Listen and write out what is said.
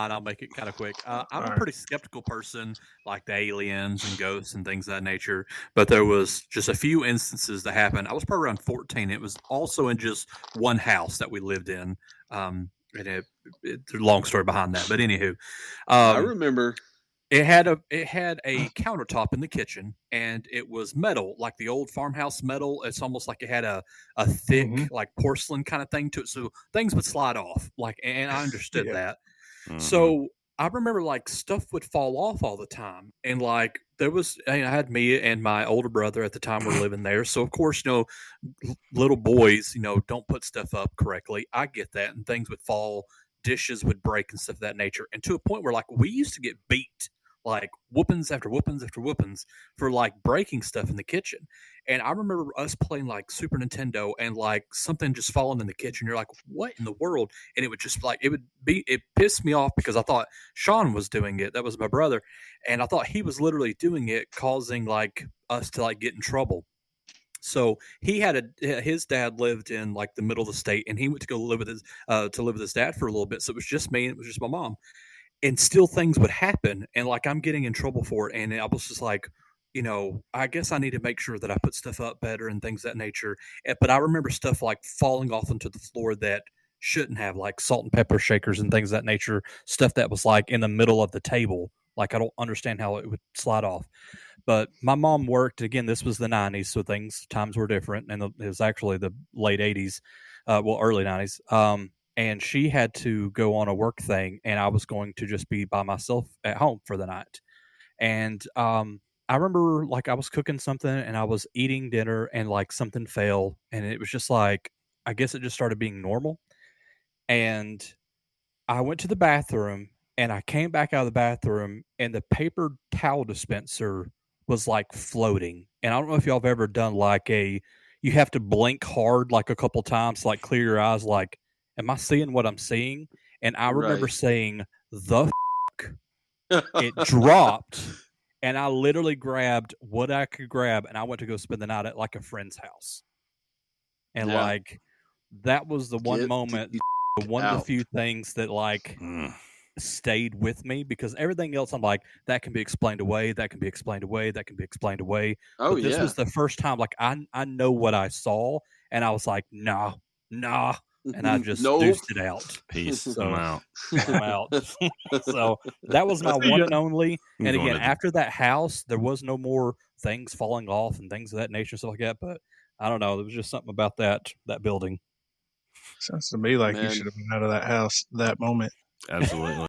and I'll make it kind of quick. I'm a All right. pretty skeptical person, like the aliens and ghosts and things of that nature. But there was just a few instances that happened. I was probably around 14. It was also in just one house that we lived in. And there's a long story behind that. But anywho, I um, remember. it had a countertop in the kitchen, and it was metal, like the old farmhouse metal. It's almost like it had a thick, like porcelain kind of thing to it, so things would slide off. Like, and I understood Yeah. that. Mhm. So I remember like stuff would fall off all the time, and like there was, I had me and my older brother at the time were living there, so of course, little boys, don't put stuff up correctly. I get that, and things would fall, dishes would break, and stuff of that nature, and to a point where like we used to get beat like whoopings after whoopings after whoopings for like breaking stuff in the kitchen. And I remember us playing like Super Nintendo and like something just falling in the kitchen. You're like, what in the world? And it would just like, it pissed me off because I thought Sean was doing it. That was my brother. And I thought he was literally doing it, causing like us to like get in trouble. So his dad lived in like the middle of the state, and he went to go live with his dad for a little bit. So it was just me and it was just my mom, and still things would happen, and like I'm getting in trouble for it, and I was just like, I guess I need to make sure that I put stuff up better and things of that nature. But I remember stuff like falling off onto the floor that shouldn't have, like salt and pepper shakers and things of that nature, stuff that was like in the middle of the table. Like, I don't understand how it would slide off. But my mom worked, again, this was the 90s, so times were different, and it was actually the late 80s, early 90s. And she had to go on a work thing, and I was going to just be by myself at home for the night. And I remember like I was cooking something and I was eating dinner, and like something fell, and it was just like, I guess it just started being normal. And I went to the bathroom, and I came back out of the bathroom, and the paper towel dispenser was like floating. And I don't know if y'all have ever done like you have to blink hard like a couple times to like clear your eyes, like, am I seeing what I'm seeing? And I remember Right. saying, the it dropped, and I literally grabbed what I could grab, and I went to go spend the night at like a friend's house. And Yeah. like, that was the one Get moment, the one of the out. few things that like stayed with me, because everything else I'm like, that can be explained away, that can be explained away, that can be explained away. Oh But this yeah. was the first time like I know what I saw, and I was like, nah, and I just Nope. deuced it out. Peace. So I'm out. I'm out. So that was my one and only. I'm And going again, to- after that house, there was no more things falling off and things of that nature, stuff like that. But I don't know, there was just something about that building. Sounds to me like you Man. should have been out of that house that moment. Absolutely.